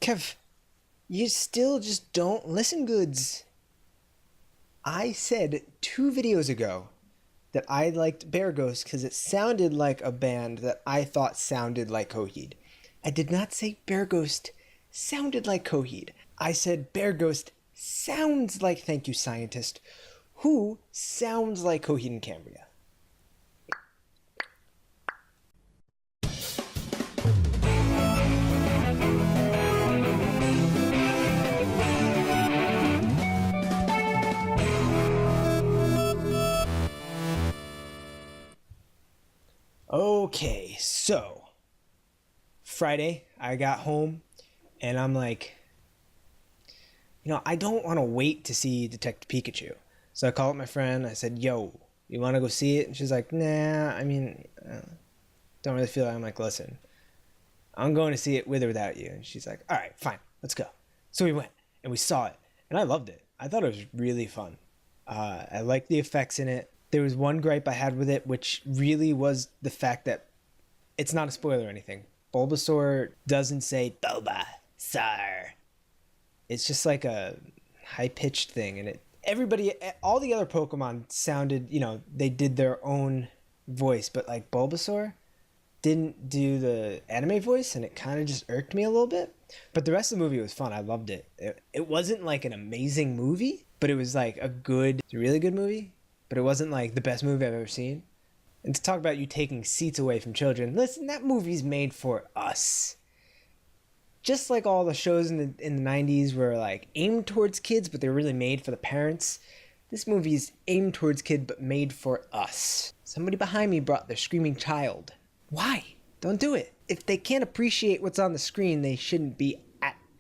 Kev, you still just don't listen goods. I said 2 videos ago that I liked Bear Ghost because it sounded like a band that I thought sounded like Coheed. I did not say Bear Ghost sounded like Coheed. I said Bear Ghost sounds like Thank You Scientist, who sounds like Coheed and Cambria. Okay, so Friday I got home and I'm like, I don't want to wait to see Detective Pikachu. So I called my friend. I said, yo, you want to go see it? And she's like, nah, don't really feel it. I'm like, listen, I'm going to see it with or without you. And she's like, all right, fine, let's go. So we went and we saw it and I loved it. I thought it was really fun. I liked the effects in it. There was one gripe I had with it, which really was the fact that it's not a spoiler or anything. Bulbasaur doesn't say Bulbasaur. It's just like a high-pitched thing, and all the other Pokemon sounded, they did their own voice, but like Bulbasaur didn't do the anime voice, and it kind of just irked me a little bit. But the rest of the movie was fun. I loved it. It wasn't like an amazing movie, but it was like a really good movie. But it wasn't like the best movie I've ever seen. And to talk about you taking seats away from children, listen, that movie's made for us. Just like all the shows in the 90s were like aimed towards kids, but they're really made for the parents. This movie's aimed towards kids, but made for us. Somebody behind me brought their screaming child. Why? Don't do it. If they can't appreciate what's on the screen, they shouldn't be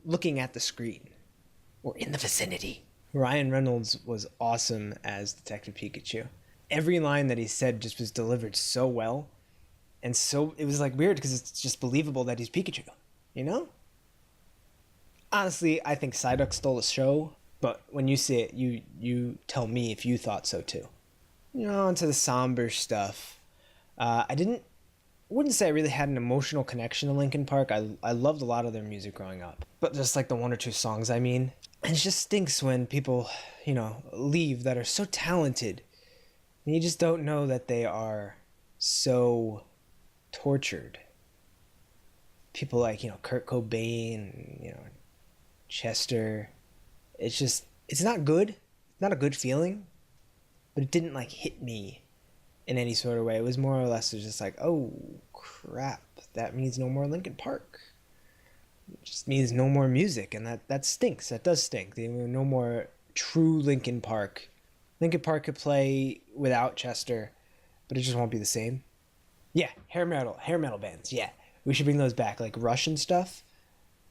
looking at the screen or in the vicinity. Ryan Reynolds was awesome as Detective Pikachu. Every line that he said just was delivered so well. And so it was like weird because it's just believable that he's Pikachu, Honestly, I think Psyduck stole the show, but when you see it, you tell me if you thought so too. Onto the somber stuff. I wouldn't say I really had an emotional connection to Linkin Park. I loved a lot of their music growing up. But just like the one or two songs, And it just stinks when people, leave that are so talented. And you just don't know that they are so tortured. People like, Kurt Cobain, Chester. It's not good. It's not a good feeling. But it didn't like hit me in any sort of way. It was more or less just like, oh crap, that means no more Linkin Park. It just means no more music, and that stinks. That does stink. No more true Linkin Park. Linkin Park could play without Chester, but it just won't be the same. Yeah, hair metal bands. Yeah, we should bring those back, like Russian stuff,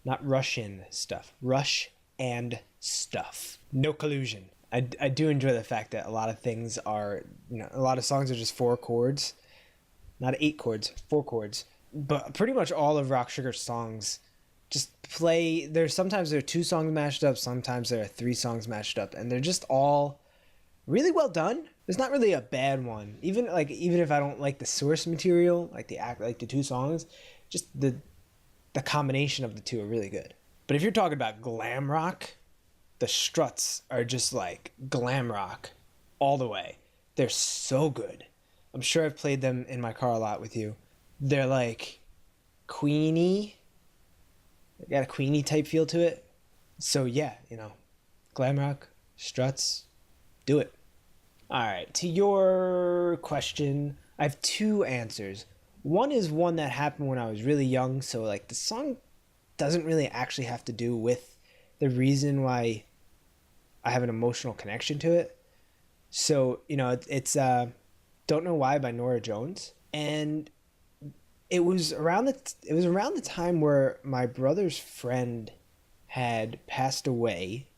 not Russian stuff. Rush and stuff. No collusion. I do enjoy the fact that a lot of things are, a lot of songs are just 4 chords, not 8 chords, 4 chords. But pretty much all of Rock Sugar's songs just play. Sometimes there are 2 songs mashed up, sometimes there are 3 songs mashed up, and they're just all really well done. There's not really a bad one. Even if I don't like the source material, like the 2 songs, just the combination of the 2 are really good. But if you're talking about glam rock, the Struts are just like glam rock all the way. They're so good. I'm sure I've played them in my car a lot with you. They're like Queenie. They got a Queenie type feel to it. So yeah, glam rock, Struts, do it. All right, to your question, I have 2 answers. One is one that happened when I was really young, so like the song doesn't really actually have to do with the reason why I have an emotional connection to it. So, it's Don't Know Why by Norah Jones. And it was around the time where my brother's friend had passed away.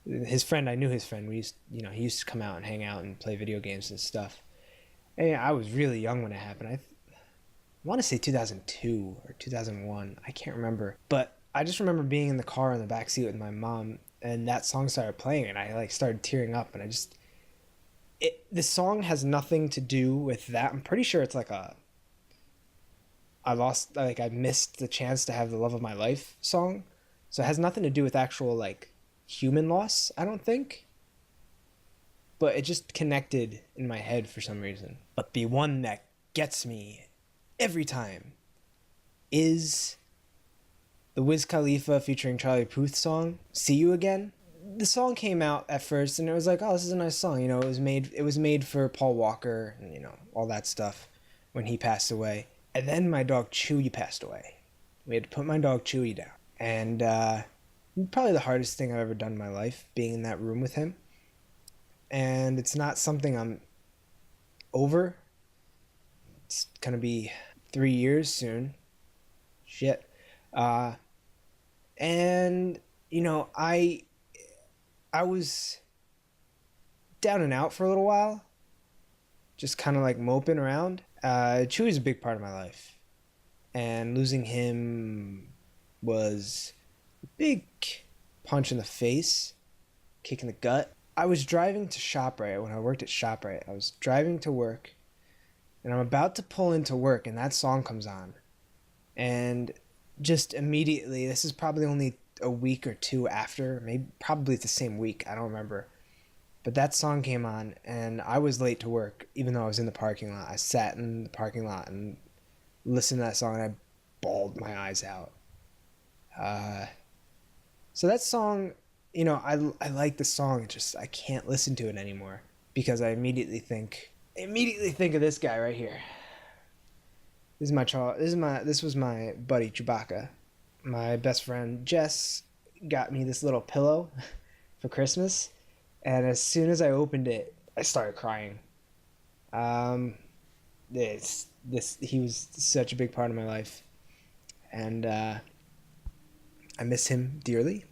I knew his friend. He used to come out and hang out and play video games and stuff. And I was really young when it happened. I want to say 2002 or 2001. I can't remember. But I just remember being in the car in the backseat with my mom, and that song started playing, and I started tearing up, and the song has nothing to do with that. I'm pretty sure it's like I missed the chance to have the love of my life song, So it has nothing to do with actual like human loss, I don't think. But it just connected in my head for some reason. But the one that gets me every time is the Wiz Khalifa featuring Charlie Puth song, See You Again. The song came out at first and it was like, oh, this is a nice song. You know, it was made for Paul Walker and, you know, all that stuff when he passed away. And then my dog Chewy passed away. We had to put my dog Chewy down. And probably the hardest thing I've ever done in my life, being in that room with him. And it's not something I'm over. It's going to be 3 years soon. Shit. And, you know, I was down and out for a little while. Just kind of like moping around. Chewy's a big part of my life. And losing him was a big punch in the face, kick in the gut. I was driving to ShopRite when I worked at ShopRite. I was driving to work, and I'm about to pull into work, and that song comes on. And just immediately, this is probably only a week or two after, maybe probably the same week, I don't remember. But that song came on, and I was late to work, even though I was in the parking lot. I sat in the parking lot and listened to that song, and I bawled my eyes out. So that song, you know, I like the song, just I can't listen to it anymore because I immediately think of this guy right here. This was my buddy Chewbacca. My best friend Jess got me this little pillow for Christmas, and as soon as I opened it, I started crying. He was such a big part of my life, and I miss him dearly.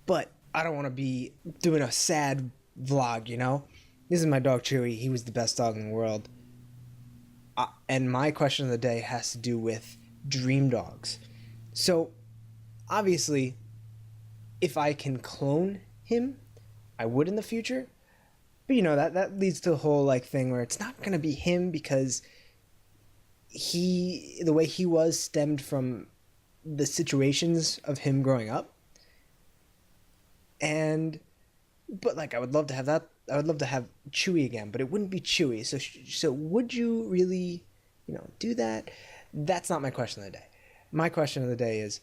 But I don't want to be doing a sad vlog, you know? This is my dog Chewy. He was the best dog in the world. And my question of the day has to do with dream dogs. So, obviously, if I can clone him, I would in the future. But, you know, that leads to the whole, like, thing where it's not going to be him because the way he was stemmed from the situations of him growing up. But like, I would love to have that. I would love to have Chewy again, but it wouldn't be Chewy. So would you really, you know, do that? That's not my question of the day. My question of the day is,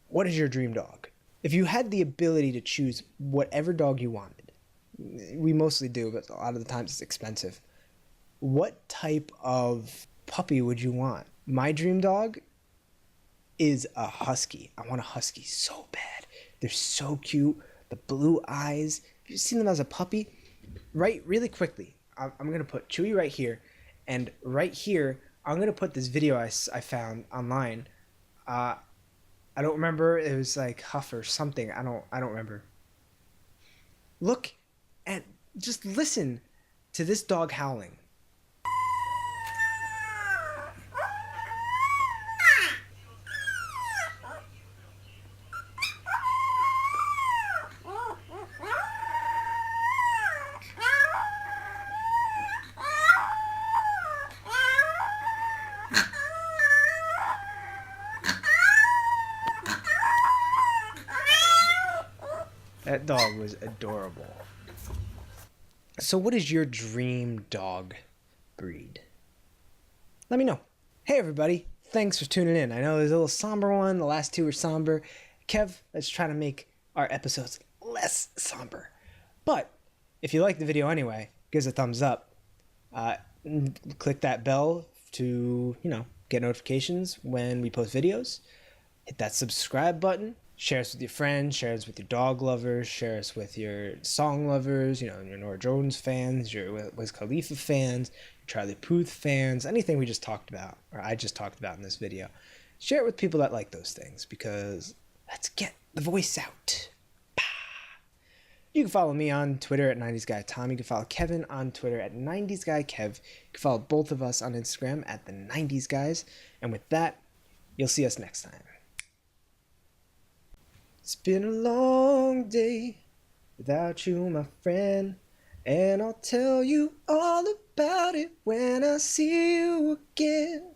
what is your dream dog? If you had the ability to choose whatever dog you wanted, we mostly do, but a lot of the times it's expensive. What type of puppy would you want? My dream dog is a husky. I want a husky so bad. They're so cute. The blue eyes. Have you seen them as a puppy? Right, really quickly, I'm going to put Chewy right here. And right here, I'm going to put this video I found online. I don't remember. It was like Huff or something. I don't remember. Look and just listen to this dog howling. That dog was adorable. So what is your dream dog breed? Let me know. Hey everybody, thanks for tuning in. I know there's a little somber one, the last two were somber. Kev, let's try to make our episodes less somber. But if you like the video anyway, give us a thumbs up. Click that bell to, you know, get notifications when we post videos. Hit that subscribe button. Share us with your friends, share us with your dog lovers, share us with your song lovers, you know, your Norah Jones fans, your Wiz Khalifa fans, your Charlie Puth fans, anything we just talked about, or I just talked about in this video. Share it with people that like those things, because let's get the voice out. You can follow me on Twitter at 90sGuyTom. You can follow Kevin on Twitter at 90sGuyKev. You can follow both of us on Instagram at the 90sguys. And with that, you'll see us next time. It's been a long day without you, my friend, and I'll tell you all about it when I see you again.